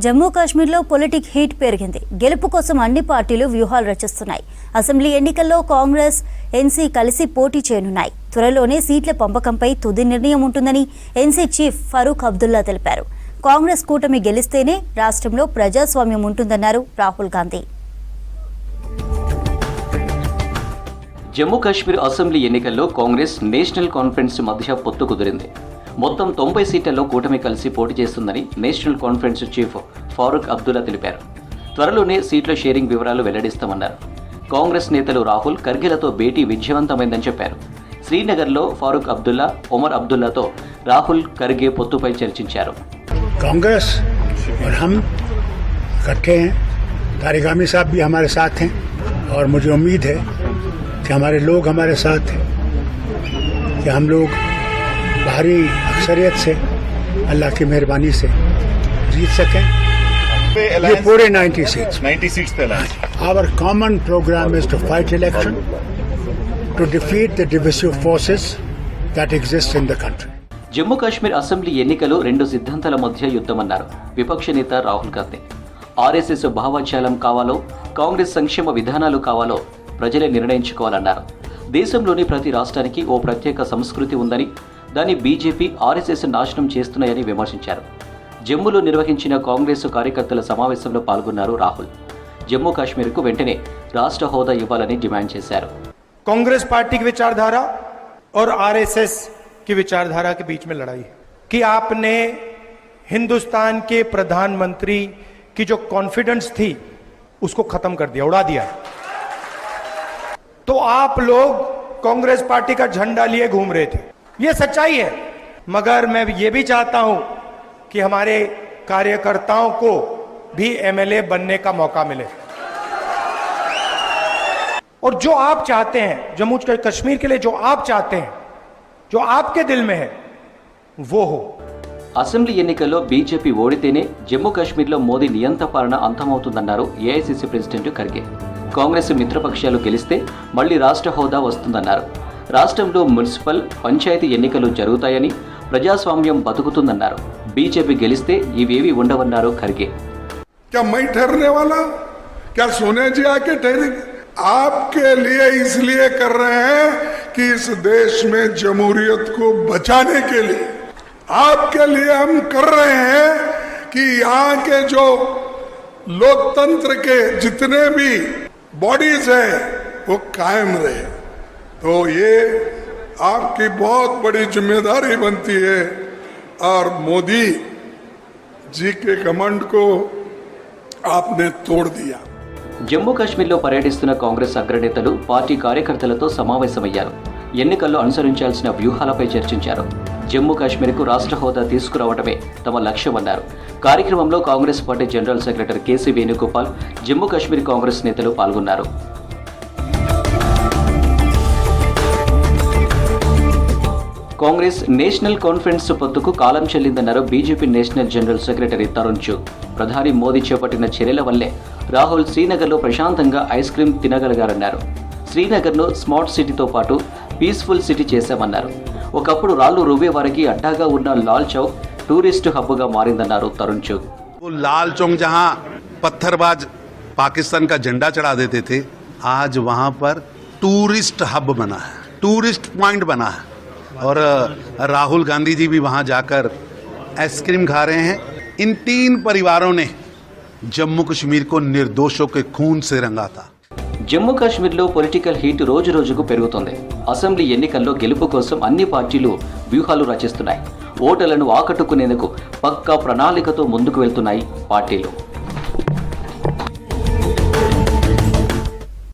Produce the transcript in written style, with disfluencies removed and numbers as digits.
జమ్మూ కాశ్మీర్లో politic heat పెరిగింది. గెలుపు కోసం అన్ని పార్టీలు వ్యూహాలు రచిస్తున్నాయి. అసెంబ్లీ ఎన్నికల్లో కాంగ్రెస్, ఎన్సీ కలిసి పోటీ చేయనున్నాయి. త్వరలోనే సీట్ల పంపకంపై తుది నిర్ణయం ఉంటుందని ఎన్సీ చీఫ్ ఫరూక్ అబ్దుల్లా తెలిపారు. కాంగ్రెస్ కూటమి గెలిస్తేనే రాష్ట్రంలో ప్రజాస్వామ్యం ఉంటుందన్నారు రాహుల్ గాంధీ. జమ్మూ కాశ్మీర్ అసెంబ్లీ ఎన్నికల్లో కాంగ్రెస్, నేషనల్ కాన్ఫరెన్స్ మధ్య పొత్తు కుదిరింది. మొత్తం 90 సీట్లలో కూటమి కలిసి పోటీ చేస్తుందని national conference chief Farooq Abdullah తెలిపారు. త్వరలోనే సీట్ల షేరింగ్ వివరాలు వెల్లడిస్తామన్నారు. కాంగ్రెస్ నేతలు రాహుల్, ఖర్గేలతో భేటీ విజయవంతమైందని చెప్పారు. శ్రీనగర్లో ఫారూక్ అబ్దుల్లా, ఒమర్ అబ్దుల్లాతో రాహుల్, ఖర్గే పొత్తుపై చర్చించారు. कांग्रेस और हम इकट्ठे हैं. तारिक आमिर साहब भी हमारे साथ हैं और मुझे उम्मीद है कि हमारे लोग हमारे साथ हैं, कि हम लोग भारी अक्सरियत से अल्लाह की मेहरबानी से जीत सकें. ये पूरे 90 सीट्स पे alliance. Our common program is to fight election, to defeat the divisive forces that exist in the country. Jammu Kashmir assembly ఎన్నికలు 2 సిద్ధాంతాల మధ్య యుద్ధమన్నారు విపక్ష నేత రాహుల్ గాంధీ. ఆర్ఎస్ఎస్ భావజాలం కావాలో, కాంగ్రెస్ సంక్షేమ విధానాలు కావాలో ప్రజలే నిర్ణయించుకోవాలన్నారు. దేశంలోని ప్రతి రాష్ట్రానికి ఓ ప్రత్యేక సంస్కృతి ఉందని, దాన్ని బీజేపీ, ఆర్ఎస్ఎస్ నాశనం చేస్తున్నాయని విమర్శించారు. జమ్మూలో నిర్వహించిన కాంగ్రెస్ కార్యకర్తల సమావేశంలో పాల్గొన్నారు రాహుల్. జమ్మూ కాశ్మీర్కు వెంటనే రాష్ట్ర హోదా ఇవ్వాలని డిమాండ్ చేశారు. कांग्रेस पार्टी की विचारधारा और आरएसएस की विचारधारा के बीच में लड़ाई है कि आपने हिंदुस्तान के प्रधानमंत्री की जो कॉन्फिडेंस थी उसको खत्म कर दिया, उड़ा दिया. तो आप लोग कांग्रेस पार्टी का झंडा लिए घूम रहे थे, ये सच्चाई है. मगर मैं ये भी चाहता हूं कि हमारे कार्यकर्ताओं को भी एमएलए बनने का मौका मिले. और जो आप चाहते हैं, जम्मू कश्मीर के लिए जो आप चाहते हैं, जो आपके दिल में है, वो हो. అసెంబ్లీ ఎన్నికల్లో బీజేపీ ఓడితేనే జమ్మూ కాశ్మీర్లో మోదీ నియంత పాలన అంతమవుతుందన్నారు ఏఐసీసీ ప్రెసిడెంట్ ఖర్గే. కాంగ్రెస్ మిత్రపక్షాలు గెలిస్తే మళ్లీ రాష్ట్ర హోదా వస్తుందన్నారు. రాష్ట్రంలో మున్సిపల్, పంచాయతీ ఎన్నికలు జరుగుతాయని, ప్రజాస్వామ్యం బతుకుతుందన్నారు. బీజేపీ గెలిస్తే ఇవేవి ఉండవన్నారు ఖర్గే. क्या मैं ठहरने वाला? क्या सोनिया जी आके ठहरेंगे? आपके लिए इसलिए कर रहे हैं कि इस देश में जमहूरियत को बचाने के लिए. आपके लिए हम कर रहे हैं कि यहाँ के जो लोकतंत्र के जितने भी बॉडीज हैं वो कायम रहे. तो ये आपकी बहुत बड़ी जिम्मेदारी बनती है और मोदी जी के घमंड को आपने तोड़ दिया. జమ్మూ కాశ్మీర్లో పర్యటిస్తున్న కాంగ్రెస్ అగ్రనేతలు పార్టీ కార్యకర్తలతో సమావేశమయ్యారు. ఎన్నికల్లో అనుసరించాల్సిన వ్యూహాలపై చర్చించారు. జమ్మూ కాశ్మీర్కు రాష్ట్ర హోదా తీసుకురావడమే తమ లక్ష్యమన్నారు. కార్యక్రమంలో Congress party general secretary KC Venugopal, Jammu Kashmir Congress నేతలు పాల్గొన్నారు. కాంగ్రెస్, నేషనల్ కాన్ఫరెన్స్ పొత్తుకు కాలం చెల్లిందన్నారు BJP national general secretary Tarun Chugh. ప్రధాని మోదీ చేపట్టిన చర్యల వల్లే రాహుల్ శ్రీనగర్లో ప్రశాంతంగా ఐస్ క్రీం తినగలిగారన్నారు. శ్రీనగర్ను స్మార్ట్ సిటీతో పాటు పీస్ఫుల్ సిటీ చేశామన్నారు. ఒకప్పుడు రాళ్లు రువ్వే వారికి అడ్డాగా ఉన్న లాల్ చౌక్ టూరిస్ట్ హబ్గా మారిందన్నారు తరుణ్ చుగ్. लाल चौक जहां पत्थरबाज पाकिस्तान का झंडा चढ़ा देते थे, आज वहां पर टूरिस्ट हब बना है, टूरिस्ट पॉइंट बना है. और राहुल गांधी जी भी वहां जाकर आइसक्रीम खा रहे हैं. इन 3 परिवारों ने जम्मू कश्मीर को निर्दोषों के खून से रंगा था. జమ్మూ కాశ్మీర్లో పొలిటికల్ హీట్ రోజు రోజుకు పెరుగుతోంది. అసెంబ్లీ ఎన్నికల్లో గెలుపు కోసం అన్ని పార్టీలు వ్యూహాలు రచిస్తున్నాయి. ఓటర్లను ఆకట్టుకునేందుకు పక్కా ప్రణాళికతో ముందుకు వెళ్తున్నాయి పార్టీలు.